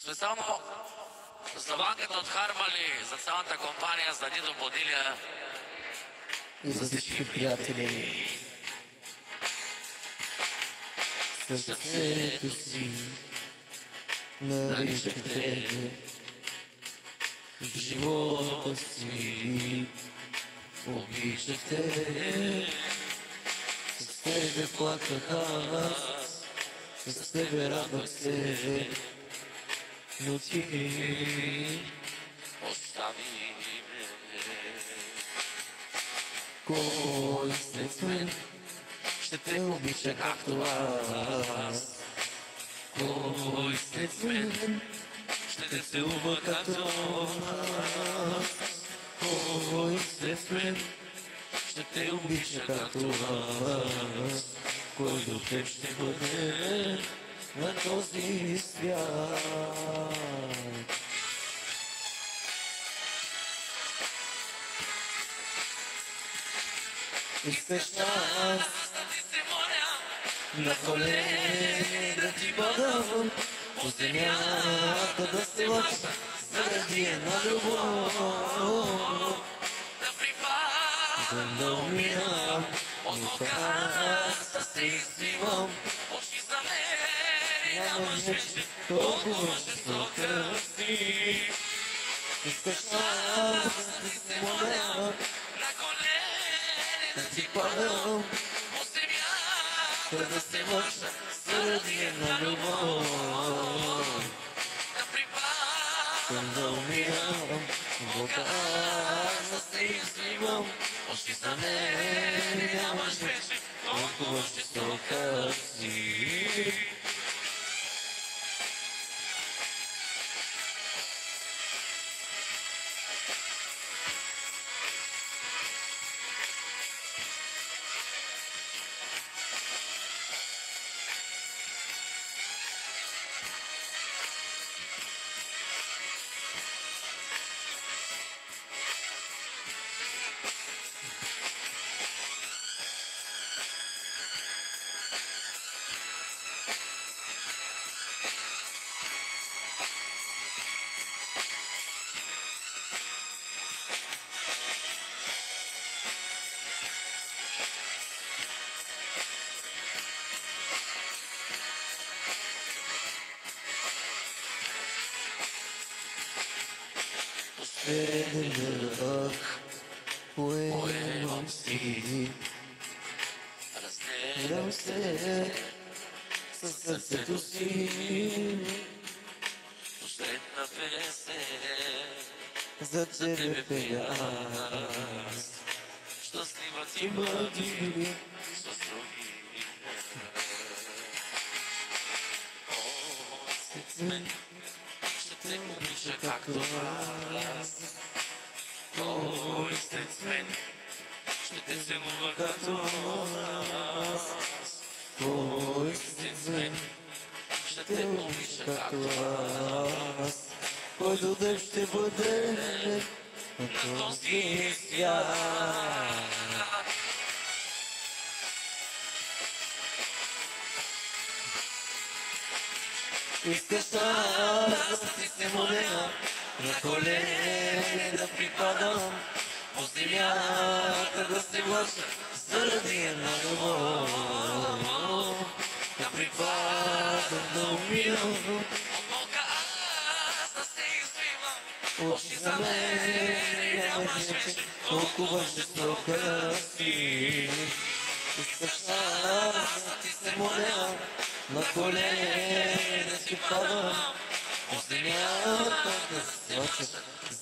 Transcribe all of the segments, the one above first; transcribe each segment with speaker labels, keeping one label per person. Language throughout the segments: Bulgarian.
Speaker 1: Специално за банката от Хармали, за цялата компания, за Дидо Бодилия
Speaker 2: и за всички приятели. Сърцето си наричах тебе, в живота си обичах тебе. С тебе плаках аз, с тебе радвах се, но ти
Speaker 1: остави ме.
Speaker 2: кой след мен ще те обича както аз? Кой след мен ще те целува както аз? Кой след мен ще те обича както аз? Кой до теб ще бъде на този свят? Искаш аз на колене да ти падам, по земята да се лъча заради една любов. Да умирам, от аз да се изсивам,
Speaker 1: Очи за мен нямаш вече
Speaker 2: толкова жестока си. Искаш аз да се моля,
Speaker 1: на колене
Speaker 2: да ти падам,
Speaker 1: по земята
Speaker 2: да се лъча заради една любов.
Speaker 1: да припадам.
Speaker 2: Да умирам, от аз да се изливам,
Speaker 1: Очи за мен нямаш вече
Speaker 2: толкова жестока си. Последен дъх поемам си, разделям се със сърцето си.
Speaker 1: Последна песен
Speaker 2: За тебе пея аз,
Speaker 1: щастлива
Speaker 2: ти
Speaker 1: ти
Speaker 2: бъди
Speaker 1: с други.
Speaker 2: след мен,
Speaker 1: Ще те обича както аз. Кой след мен ще те целува както аз.
Speaker 2: кой
Speaker 1: След мен ще
Speaker 2: те
Speaker 1: те
Speaker 2: обича
Speaker 1: обича
Speaker 2: както
Speaker 1: както
Speaker 2: аз? Кой до теб ще бъде на този свят? Искаш аз да ти се моля, на колене да припадам, по земята да се влача заради една любов. Да припадам, да умирам,
Speaker 1: От Бога аз да се извивам.
Speaker 2: очи за мен нямаш вече толкова жестока си. Искаш аз да ти се моля, на колене да ти падам, по земята да се влача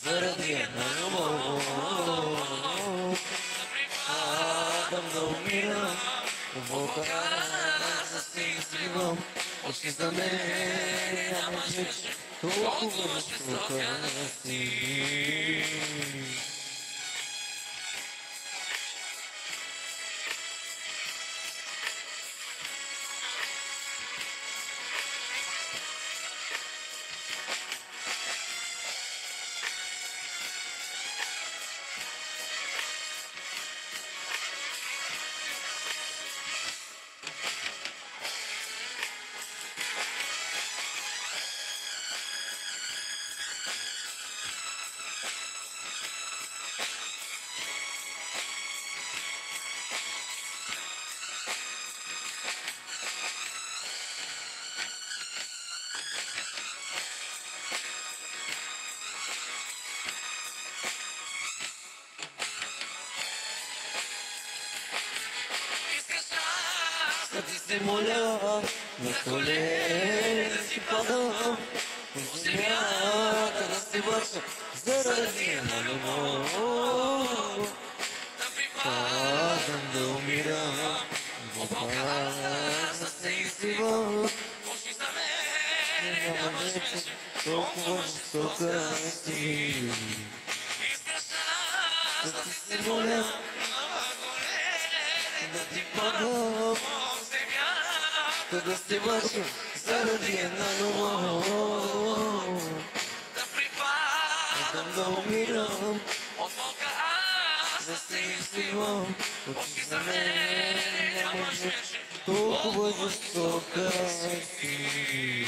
Speaker 2: заради една любов. Падам да умирам, в Бога аз да се извивам, очи за мен нямаш вече толкова жестока си. се моля, на колени си падам, по земята да се върша, заради една любов. Падам да умирам, опаза се изливам, няма вече толкова жестока си. Да ти се моля, да ти падам, да се върша заради една любов. Падам да умирам, да се изливам, очи за мен няма вече толкова жестока си.